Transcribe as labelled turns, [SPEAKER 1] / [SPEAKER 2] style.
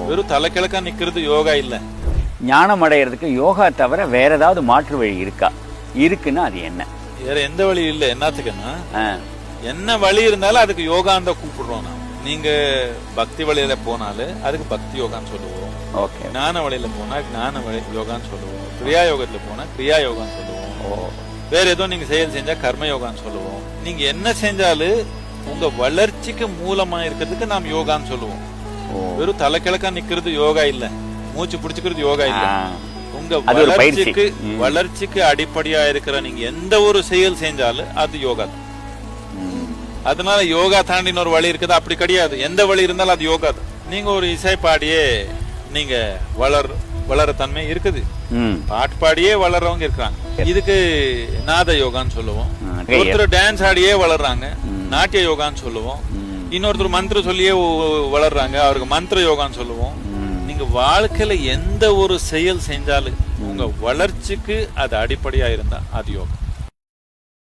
[SPEAKER 1] வெறும் தலைக்கிழக்கா நிக்கிறது யோகா இல்ல.
[SPEAKER 2] ஞானம் அடைகிறதுக்கு யோகா தவிர வேற ஏதாவது மாற்று வழி இருக்கா? இருக்குன்னா அது என்ன?
[SPEAKER 1] வேற எந்த வழி இல்ல. என்னத்துக்குன்னா என்ன வழி இருந்தாலும் அதுக்கு யோகான்னு தான் கூப்பிடுறோம். நான் நீங்க பக்தி வழியில போனாலும் அதுக்கு பக்தி யோகான்னு சொல்லுவோம். ஞான வழியில போனா ஞான வழி யோகான்னு சொல்லுவோம். கிரியா யோகத்துல போனா கிரியா யோகான்னு சொல்லுவோம். வேற ஏதோ நீங்க செயல் செஞ்சா கர்ம யோகான்னு சொல்லுவோம். நீங்க என்ன செஞ்சாலும் உங்க வளர்ச்சிக்கு மூலமா இருக்கிறதுக்கு நாம் யோகான்னு சொல்லுவோம். வெறும் தலைக்கிழக்கா நிக்கிறது யோகா இல்ல. மூச்சு பிடிச்சுக்கிறது யோகா இல்ல. உங்க வளர்ச்சிக்கு அடிப்படையா இருக்கிற நீங்க எந்த ஒரு செயல் செஞ்சாலும் அது யோகா தான். அதனால யோகா தாண்டின ஒரு வழி இருக்குது அப்படி கிடையாது. எந்த வழி இருந்தாலும் அது யோகா தான். நீங்க ஒரு இசை பாடியே நீங்க வளர தன்மை இருக்குது. பாட்டு பாடியே வளர்றவங்க இருக்கிறாங்க. இதுக்கு நாத யோகான்னு சொல்லுவோம். ஒருத்தர் டான்ஸ் ஆடியே வளர்றாங்க, நாட்டிய யோகான்னு சொல்லுவோம். இன்னொருத்தர் மந்திர சொல்லியே வளர்றாங்க, அவருக்கு மந்திர யோகான்னு சொல்லுவோம். நீங்க வாழ்க்கையில எந்த ஒரு செயல் செஞ்சாலும் உங்க வளர்ச்சிக்கு அது அடிப்படையா இருந்தா அது யோகா.